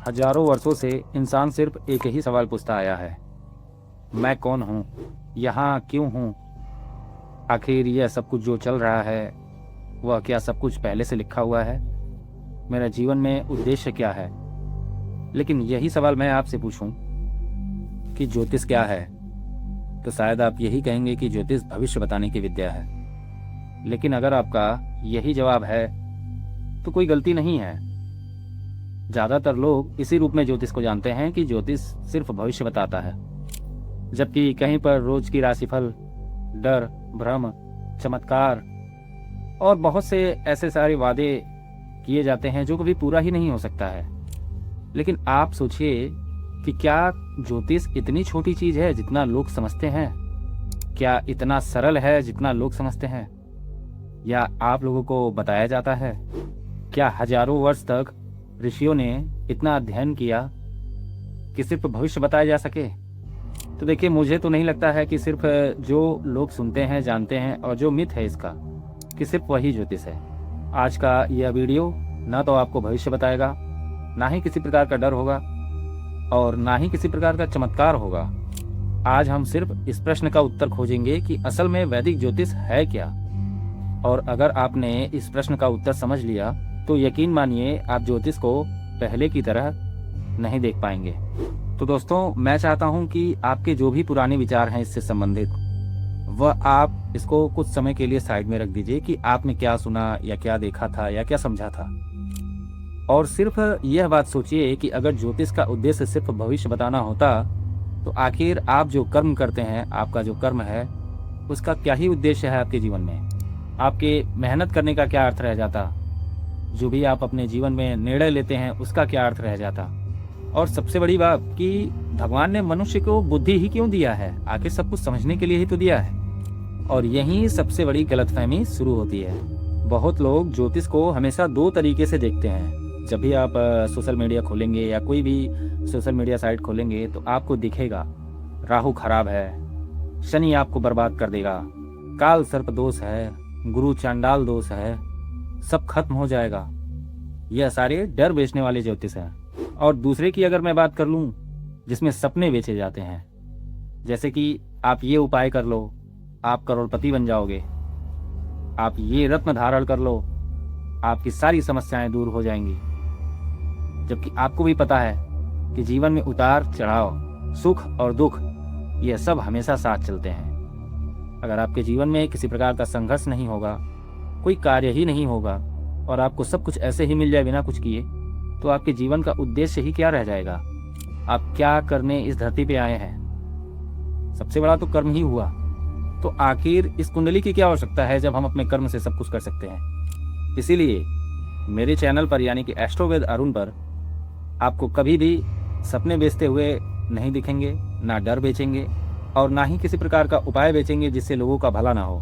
हजारों वर्षों से इंसान सिर्फ एक ही सवाल पूछता आया है, मैं कौन हूँ, यहाँ क्यों हूँ, आखिर यह सब कुछ जो चल रहा है वह क्या सब कुछ पहले से लिखा हुआ है, मेरा जीवन में उद्देश्य क्या है। लेकिन यही सवाल मैं आपसे पूछूं कि ज्योतिष क्या है, तो शायद आप यही कहेंगे कि ज्योतिष भविष्य बताने की विद्या है। लेकिन अगर आपका यही जवाब है तो कोई गलती नहीं है। ज़्यादातर लोग इसी रूप में ज्योतिष को जानते हैं कि ज्योतिष सिर्फ भविष्य बताता है, जबकि कहीं पर रोज की राशिफल, डर, भ्रम, चमत्कार और बहुत से ऐसे सारे वादे किए जाते हैं जो कभी पूरा ही नहीं हो सकता है। लेकिन आप सोचिए कि क्या ज्योतिष इतनी छोटी चीज है जितना लोग समझते हैं? क्या इतना सरल है जितना लोग समझते हैं? या आप लोगों को बताया जाता है? क्या हजारों वर्ष तक ऋषियों ने इतना अध्ययन किया कि सिर्फ भविष्य बताया जा सके? तो देखिए, मुझे तो नहीं लगता है कि सिर्फ जो लोग सुनते हैं, जानते हैं और जो मिथ है इसका, कि सिर्फ वही ज्योतिष है। आज का यह वीडियो ना तो आपको भविष्य बताएगा, ना ही किसी प्रकार का डर होगा और ना ही किसी प्रकार का चमत्कार होगा। आज हम सिर्फ इस प्रश्न का उत्तर खोजेंगे कि असल में वैदिक ज्योतिष है क्या। और अगर आपने इस प्रश्न का उत्तर समझ लिया तो यकीन मानिए आप ज्योतिष को पहले की तरह नहीं देख पाएंगे। तो दोस्तों, मैं चाहता हूं कि आपके जो भी पुराने विचार हैं इससे संबंधित, वह आप इसको कुछ समय के लिए साइड में रख दीजिए कि आपने क्या सुना या क्या देखा था या क्या समझा था। और सिर्फ यह बात सोचिए कि अगर ज्योतिष का उद्देश्य सिर्फ भविष्य बताना होता तो आखिर आप जो कर्म करते हैं, आपका जो कर्म है, उसका क्या ही उद्देश्य है आपके जीवन में? आपके मेहनत करने का क्या अर्थ रह जाता? जो भी आप अपने जीवन में निर्णय लेते हैं उसका क्या अर्थ रह जाता? और सबसे बड़ी बात कि भगवान ने मनुष्य को बुद्धि ही क्यों दिया है? आखिर सब कुछ समझने के लिए ही तो दिया है। और यही सबसे बड़ी गलतफहमी शुरू होती है। बहुत लोग ज्योतिष को हमेशा दो तरीके से देखते हैं। जब भी आप सोशल मीडिया खोलेंगे या कोई भी सोशल मीडिया साइट खोलेंगे तो आपको दिखेगा राहु खराब है, शनि आपको बर्बाद कर देगा, काल सर्प दोष है, गुरु चांडाल दोष है, सब खत्म हो जाएगा। यह सारे डर बेचने वाले ज्योतिष हैं। और दूसरे की अगर मैं बात कर लूं, जिसमें सपने बेचे जाते हैं, जैसे कि आप ये उपाय कर लो, आप करोड़पति बन जाओगे, आप ये रत्न धारण कर लो, आपकी सारी समस्याएं दूर हो जाएंगी। जबकि आपको भी पता है कि जीवन में उतार चढ़ाव, सुख और दुख, यह सब हमेशा साथ चलते हैं। अगर आपके जीवन में किसी प्रकार का संघर्ष नहीं होगा, कोई कार्य ही नहीं होगा और आपको सब कुछ ऐसे ही मिल जाए बिना कुछ किए, तो आपके जीवन का उद्देश्य ही क्या रह जाएगा? आप क्या करने इस धरती पे आए हैं? सबसे बड़ा तो कर्म ही हुआ। तो आखिर इस कुंडली की क्या आवश्यकता है जब हम अपने कर्म से सब कुछ कर सकते हैं? इसीलिए मेरे चैनल पर यानी कि एस्ट्रोवेद अरुण पर आपको कभी भी सपने बेचते हुए नहीं दिखेंगे, ना डर बेचेंगे और ना ही किसी प्रकार का उपाय बेचेंगे जिससे लोगों का भला ना हो।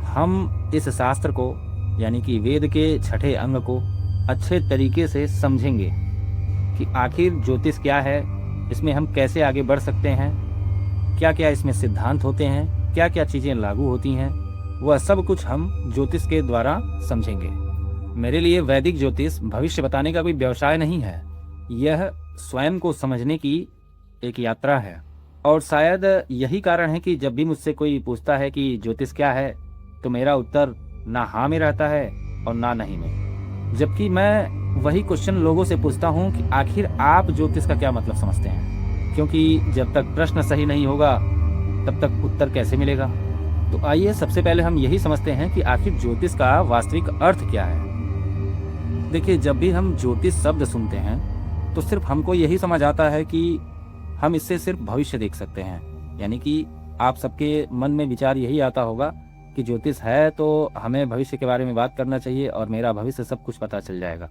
हम इस शास्त्र को यानी कि वेद के छठे अंग को अच्छे तरीके से समझेंगे कि आखिर ज्योतिष क्या है, इसमें हम कैसे आगे बढ़ सकते हैं, क्या क्या इसमें सिद्धांत होते हैं, क्या क्या चीज़ें लागू होती हैं, वह सब कुछ हम ज्योतिष के द्वारा समझेंगे। मेरे लिए वैदिक ज्योतिष भविष्य बताने का कोई व्यवसाय नहीं है, यह स्वयं को समझने की एक यात्रा है। और शायद यही कारण है कि जब भी मुझसे कोई पूछता है कि ज्योतिष क्या है, तो मेरा उत्तर ना हाँ में रहता है और ना नहीं में। जबकि मैं वही क्वेश्चन लोगों से पूछता हूँ कि आखिर आप ज्योतिष का क्या मतलब समझते हैं? क्योंकि जब तक प्रश्न सही नहीं होगा तब तक उत्तर कैसे मिलेगा? तो आइए सबसे पहले हम यही समझते हैं कि आखिर ज्योतिष का वास्तविक अर्थ क्या है। देखिए, जब भी हम ज्योतिष शब्द सुनते हैं तो सिर्फ हमको यही समझ आता है कि हम इससे सिर्फ भविष्य देख सकते हैं। यानी कि आप सबके मन में विचार यही आता होगा कि ज्योतिष है तो हमें भविष्य के बारे में बात करना चाहिए और मेरा भविष्य सब कुछ पता चल जाएगा।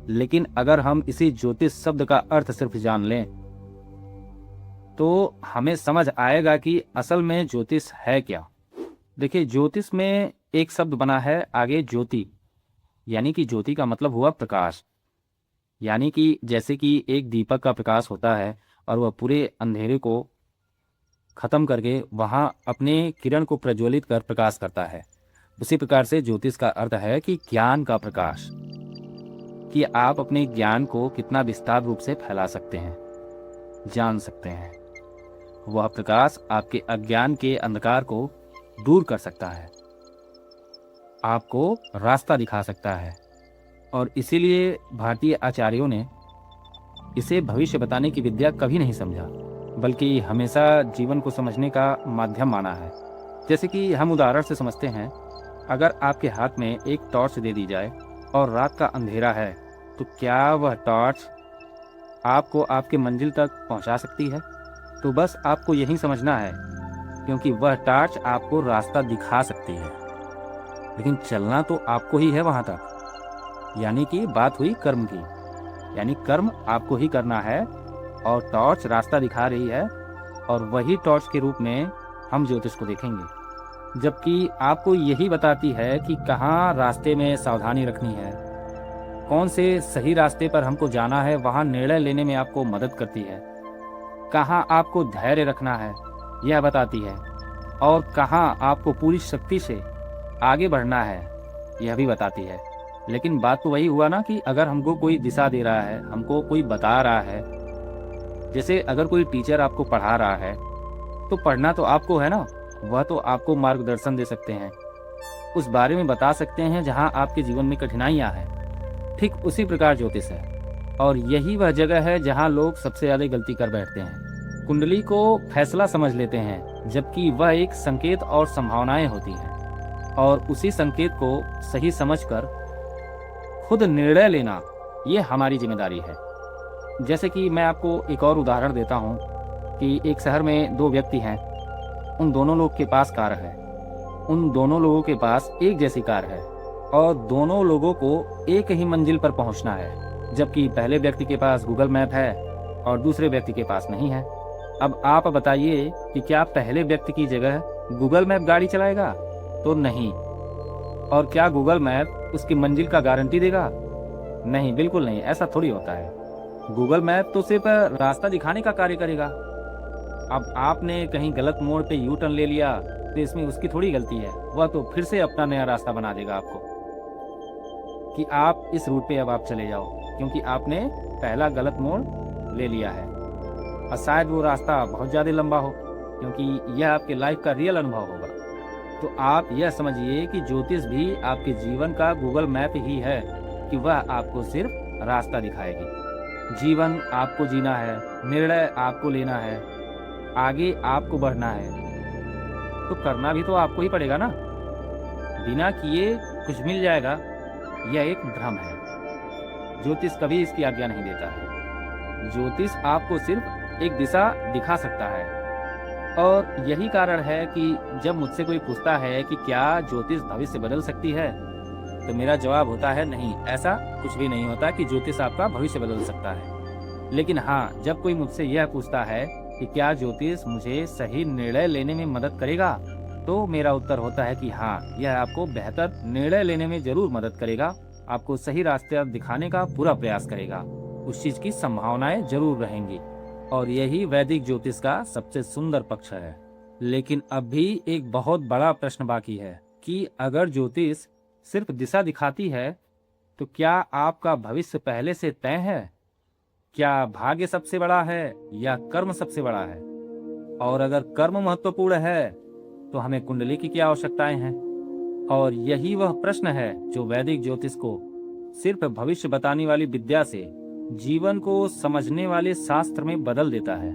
लेकिन अगर हम इसी ज्योतिष शब्द का अर्थ सिर्फ जान लें तो हमें समझ आएगा कि असल में ज्योतिष है क्या। देखिए, ज्योतिष में एक शब्द बना है आगे ज्योति, यानी कि ज्योति का मतलब हुआ प्रकाश। यानी कि जैसे कि एक दीपक का प्रकाश होता है और वह पूरे अंधेरे को खत्म करके वहां अपने किरण को प्रज्वलित कर प्रकाश करता है, उसी प्रकार से ज्योतिष का अर्थ है कि ज्ञान का प्रकाश। कि आप अपने ज्ञान को कितना विस्तार रूप से फैला सकते हैं, जान सकते हैं। वह प्रकाश आपके अज्ञान के अंधकार को दूर कर सकता है, आपको रास्ता दिखा सकता है। और इसीलिए भारतीय आचार्यों ने इसे भविष्य बताने की विद्या कभी नहीं समझा, बल्कि हमेशा जीवन को समझने का माध्यम माना है। जैसे कि हम उदाहरण से समझते हैं, अगर आपके हाथ में एक टॉर्च दे दी जाए और रात का अंधेरा है, तो क्या वह टॉर्च आपको आपके मंजिल तक पहुंचा सकती है? तो बस आपको यही समझना है, क्योंकि वह टॉर्च आपको रास्ता दिखा सकती है, लेकिन चलना तो आपको ही है वहां तक। यानी कि बात हुई कर्म की, यानी कर्म आपको ही करना है और टॉर्च रास्ता दिखा रही है, और वही टॉर्च के रूप में हम ज्योतिष को देखेंगे, जबकि आपको यही बताती है कि कहाँ रास्ते में सावधानी रखनी है, कौन से सही रास्ते पर हमको जाना है, वहाँ निर्णय लेने में आपको मदद करती है, कहाँ आपको धैर्य रखना है यह बताती है, और कहाँ आपको पूरी शक्ति से आगे बढ़ना है यह भी बताती है। लेकिन बात तो वही हुआ ना कि अगर हमको कोई दिशा दे रहा है, हमको कोई बता रहा है, जैसे अगर कोई टीचर आपको पढ़ा रहा है, तो पढ़ना तो आपको है ना, वह तो आपको मार्गदर्शन दे सकते हैं, उस बारे में बता सकते हैं जहां आपके जीवन में कठिनाइयां हैं। ठीक उसी प्रकार ज्योतिष है, और यही वह जगह है जहां लोग सबसे ज्यादा गलती कर बैठते हैं। कुंडली को फैसला समझ लेते हैं, जबकि वह एक संकेत और संभावनाएं होती हैं, और उसी संकेत को सही समझकर खुद निर्णय लेना ये हमारी जिम्मेदारी है। जैसे कि मैं आपको एक और उदाहरण देता हूँ कि एक शहर में दो व्यक्ति हैं, उन दोनों लोग के पास कार है, उन दोनों लोगों के पास एक जैसी कार है, और दोनों लोगों को एक ही मंजिल पर पहुंचना है, जबकि पहले व्यक्ति के पास गूगल मैप है और दूसरे व्यक्ति के पास नहीं है। अब आप बताइए कि क्या पहले व्यक्ति की जगह गूगल मैप गाड़ी चलाएगा? तो नहीं। और क्या गूगल मैप उसकी मंजिल का गारंटी देगा? नहीं, बिल्कुल नहीं, ऐसा थोड़ी होता है। गूगल मैप तो सिर्फ रास्ता दिखाने का कार्य करेगा। अब आपने कहीं गलत मोड़ पे यू टर्न ले लिया तो इसमें उसकी थोड़ी गलती है, वह तो फिर से अपना नया रास्ता बना देगा आपको कि आप इस रूट पे अब आप चले जाओ, क्योंकि आपने पहला गलत मोड़ ले लिया है। और शायद वो रास्ता बहुत ज़्यादा लंबा हो, क्योंकि यह आपके लाइफ का रियल अनुभव होगा। तो आप यह समझिए कि ज्योतिष भी आपके जीवन का गूगल मैप ही है, कि वह आपको सिर्फ रास्ता दिखाएगी। जीवन आपको जीना है, निर्णय आपको लेना है, आगे आपको बढ़ना है, तो करना भी तो आपको ही पड़ेगा ना। बिना किए कुछ मिल जाएगा, यह एक भ्रम है। ज्योतिष कभी इसकी आज्ञा नहीं देता है। ज्योतिष आपको सिर्फ एक दिशा दिखा सकता है, और यही कारण है कि जब मुझसे कोई पूछता है कि क्या ज्योतिष भविष्य बदल सकती है, तो मेरा जवाब होता है नहीं, ऐसा कुछ भी नहीं होता कि ज्योतिष आपका भविष्य बदल सकता है। लेकिन हाँ, जब कोई मुझसे यह पूछता है कि क्या ज्योतिष मुझे सही निर्णय लेने में मदद करेगा, तो मेरा उत्तर होता है कि हाँ, यह आपको बेहतर निर्णय लेने में जरूर मदद करेगा, आपको सही रास्ते दिखाने का पूरा प्रयास करेगा, उस चीज की संभावनाएं जरूर रहेंगी। और यही वैदिक ज्योतिष का सबसे सुंदर पक्ष है। लेकिन अब भी एक बहुत बड़ा प्रश्न बाकी है कि अगर ज्योतिष सिर्फ दिशा दिखाती है, तो क्या आपका भविष्य पहले से तय है? क्या भाग्य सबसे बड़ा है या कर्म सबसे बड़ा है? और अगर कर्म महत्वपूर्ण है, तो हमें कुंडली की क्या आवश्यकताएं हैं? और यही वह प्रश्न है जो वैदिक ज्योतिष को सिर्फ भविष्य बताने वाली विद्या से जीवन को समझने वाले शास्त्र में बदल देता है।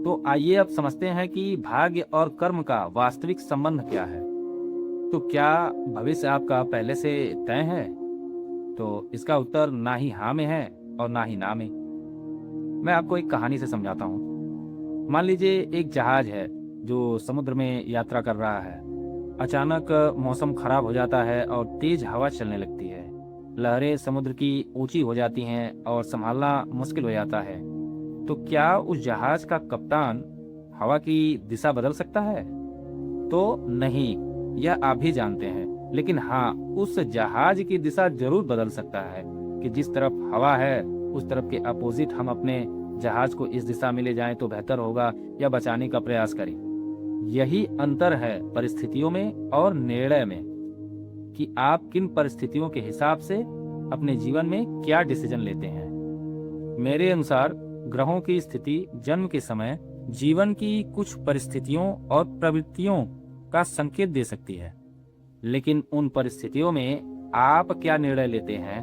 तो आइए अब समझते हैं कि भाग्य और कर्म का वास्तविक संबंध क्या है। तो क्या भविष्य आपका पहले से तय है? तो इसका उत्तर ना ही हाँ में है और ना ही ना में। मैं आपको एक कहानी से समझाता हूँ। मान लीजिए एक जहाज है जो समुद्र में यात्रा कर रहा है। अचानक मौसम खराब हो जाता है और तेज हवा चलने लगती है। लहरें समुद्र की ऊंची हो जाती हैं और संभालना मुश्किल हो जाता है। तो क्या उस जहाज का कप्तान हवा की दिशा बदल सकता है? तो नहीं, यह आप भी जानते हैं। लेकिन हाँ, उस जहाज की दिशा जरूर बदल सकता है कि जिस तरफ हवा है उस तरफ के अपोजिट हम अपने जहाज को इस दिशा में ले जाएं तो बेहतर होगा, या बचाने का प्रयास करें। यही अंतर है परिस्थितियों में और निर्णय में, कि आप किन परिस्थितियों के हिसाब से अपने जीवन में क्या डिसीजन लेते हैं। मेरे अनुसार ग्रहों की स्थिति जन्म के समय जीवन की कुछ परिस्थितियों और प्रवृत्तियों का संकेत दे सकती है, लेकिन उन परिस्थितियों में आप क्या निर्णय लेते हैं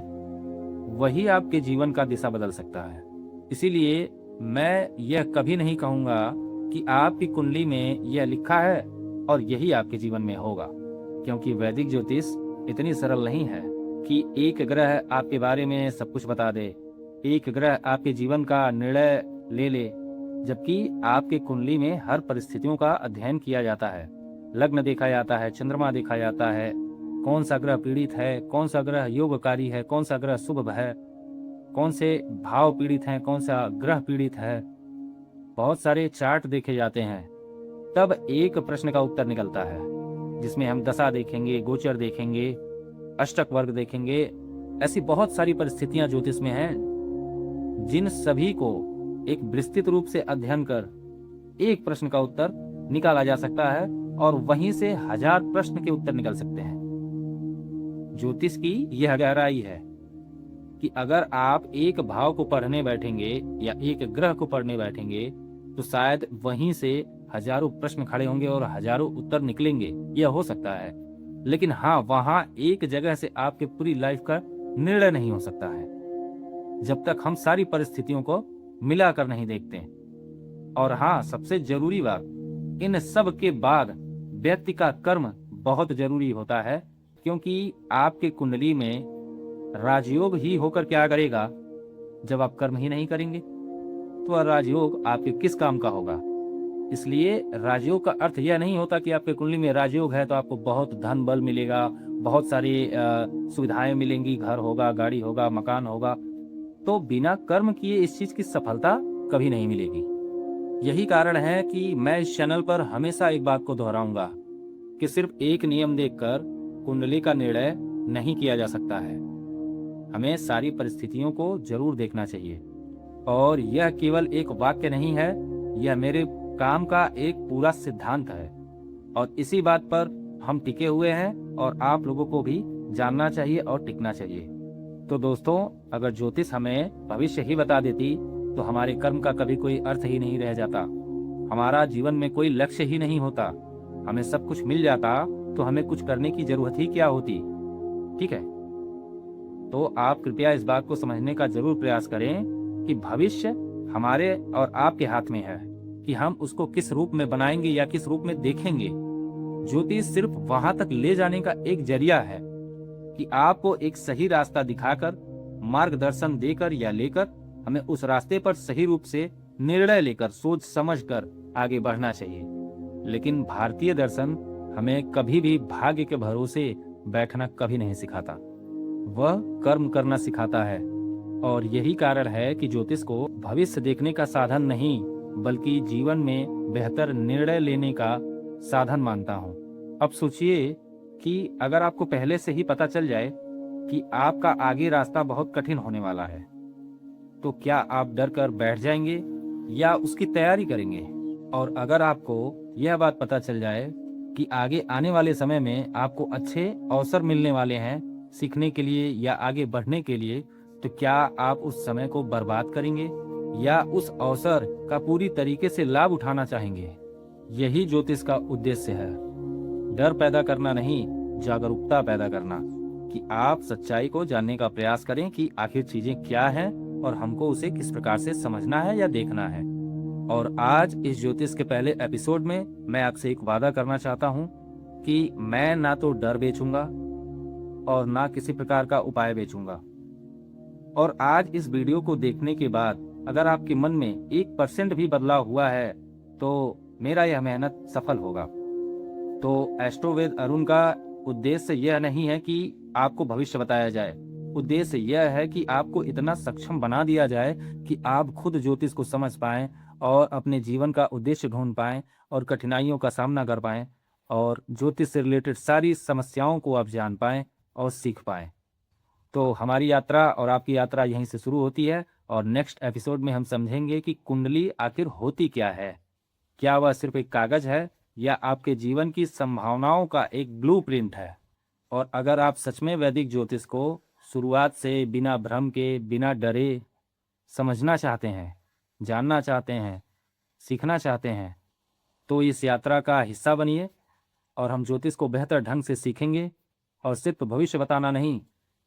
वही आपके जीवन का दिशा बदल सकता है। इसीलिए मैं यह कभी नहीं कहूंगा कि आपकी कुंडली में यह लिखा है और यही आपके जीवन में होगा, क्योंकि वैदिक ज्योतिष इतनी सरल नहीं है कि एक ग्रह आपके बारे में सब कुछ बता दे, एक ग्रह आपके जीवन का निर्णय ले ले, जबकि आपके कुंडली में हर परिस्थितियों का अध्ययन किया जाता है। लग्न देखा जाता है, चंद्रमा देखा जाता है, कौन सा ग्रह पीड़ित है, कौन सा ग्रह योगकारी है, कौन सा ग्रह शुभ है, कौन से भाव पीड़ित हैं, कौन सा ग्रह पीड़ित है। बहुत सारे चार्ट देखे जाते हैं, तब एक प्रश्न का उत्तर निकलता है, जिसमें हम दशा देखेंगे, गोचर देखेंगे, अष्टक वर्ग देखेंगे। ऐसी बहुत सारी परिस्थितियां ज्योतिष में हैं, जिन सभी को एक विस्तृत रूप से अध्ययन कर एक प्रश्न का उत्तर निकाला जा सकता है और वहीं से 1000 प्रश्न के उत्तर निकल सकते हैं। ज्योतिष की यह गहराई है कि अगर आप एक भाव को पढ़ने बैठेंगे या एक ग्रह को पढ़ने बैठेंगे तो शायद वहीं से हजारों प्रश्न खड़े होंगे और हजारों उत्तर निकलेंगे, यह हो सकता है। लेकिन हाँ, वहां एक जगह से आपके पूरी लाइफ का निर्णय नहीं हो सकता है, जब तक हम सारी परिस्थितियों को मिलाकर नहीं देखते। और हाँ, सबसे जरूरी बात, इन सब के बाद व्यक्ति का कर्म बहुत जरूरी होता है, क्योंकि आपके कुंडली में राजयोग ही होकर क्या करेगा जब आप कर्म ही नहीं करेंगे, तो राजयोग आपके किस काम का होगा। इसलिए राजयोग का अर्थ यह नहीं होता कि आपके कुंडली में राजयोग है तो आपको बहुत धन बल मिलेगा, बहुत सारी सुविधाएं मिलेंगी, घर होगा, गाड़ी होगा, मकान होगा। तो बिना कर्म किए इस चीज की सफलता कभी नहीं मिलेगी। यही कारण है कि मैं इस चैनल पर हमेशा एक बात को दोहराऊंगा कि सिर्फ एक नियम देखकर कुंडली का निर्णय नहीं किया जा सकता है। हमें सारी परिस्थितियों को जरूर देखना चाहिए। और यह केवल एक वाक्य नहीं है, यह मेरे काम का एक पूरा सिद्धांत है और इसी बात पर हम टिके हुए हैं और आप लोगों को भी जानना चाहिए और टिकना चाहिए। तो दोस्तों, अगर ज्योतिष हमें भविष्य ही बता देती तो हमारे कर्म का कभी कोई अर्थ ही नहीं रह जाता, हमारा जीवन में कोई लक्ष्य ही नहीं होता, हमें सब कुछ मिल जाता तो हमें कुछ करने की जरूरत ही क्या होती। ठीक है, तो आप कृपया इस बात को समझने का जरूर प्रयास करें कि भविष्य हमारे और आपके हाथ में है कि हम उसको किस रूप में बनाएंगे या किस रूप में देखेंगे। ज्योतिष सिर्फ वहां तक ले जाने का एक जरिया है कि आपको एक सही रास्ता दिखाकर, मार्गदर्शन देकर या लेकर हमें उस रास्ते पर सही रूप से निर्णय लेकर, सोच समझकर आगे बढ़ना चाहिए। लेकिन भारतीय दर्शन हमें कभी भी भाग्य के भरोसे बैठना कभी नहीं सिखाता, वह कर्म करना सिखाता है। और यही कारण है कि ज्योतिष को भविष्य देखने का साधन नहीं बल्कि जीवन में बेहतर निर्णय लेने का साधन मानता हूँ। अब सोचिए कि अगर आपको पहले से ही पता चल जाए कि आपका आगे रास्ता बहुत कठिन होने वाला है, तो क्या आप डर कर बैठ जाएंगे या उसकी तैयारी करेंगे। और अगर आपको यह बात पता चल जाए कि आगे आने वाले समय में आपको अच्छे अवसर मिलने वाले हैं सीखने के लिए या आगे बढ़ने के लिए, तो क्या आप उस समय को बर्बाद करेंगे या उस अवसर का पूरी तरीके से लाभ उठाना चाहेंगे। यही ज्योतिष का उद्देश्य है, डर पैदा करना नहीं, जागरूकता पैदा करना, कि आप सच्चाई को जानने का प्रयास करें कि आखिर चीजें क्या हैं और हमको उसे किस प्रकार से समझना है या देखना है। और आज इस ज्योतिष के पहले एपिसोड में मैं आपसे एक वादा करना चाहता हूं कि मैं ना तो डर बेचूंगा और ना किसी प्रकार का उपाय बेचूंगा। और आज इस वीडियो को देखने के बाद अगर आपके मन में 1% भी बदलाव हुआ है तो मेरा यह मेहनत सफल होगा। तो एस्ट्रोवेद अरुण का उद्देश्य यह नहीं है कि आपको भविष्य बताया जाए, उद्देश्य यह है कि आपको इतना सक्षम बना दिया जाए कि आप खुद ज्योतिष को समझ पाएं और अपने जीवन का उद्देश्य ढूंढ पाएं और कठिनाइयों का सामना कर पाएं और ज्योतिष से रिलेटेड सारी समस्याओं को आप जान पाएं और सीख पाएं। तो हमारी यात्रा और आपकी यात्रा यहीं से शुरू होती है और नेक्स्ट एपिसोड में हम समझेंगे कि कुंडली आखिर होती क्या है। क्या वह सिर्फ एक कागज है या आपके जीवन की संभावनाओं का एक ब्लूप्रिंट है। और अगर आप सच में वैदिक ज्योतिष को शुरुआत से बिना भ्रम के, बिना डरे समझना चाहते हैं, जानना चाहते हैं, सीखना चाहते हैं, तो इस यात्रा का हिस्सा बनिए और हम ज्योतिष को बेहतर ढंग से सीखेंगे और सिर्फ भविष्य बताना नहीं,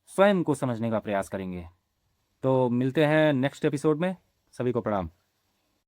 स्वयं को समझने का प्रयास करेंगे। तो मिलते हैं नेक्स्ट एपिसोड में। सभी को प्रणाम।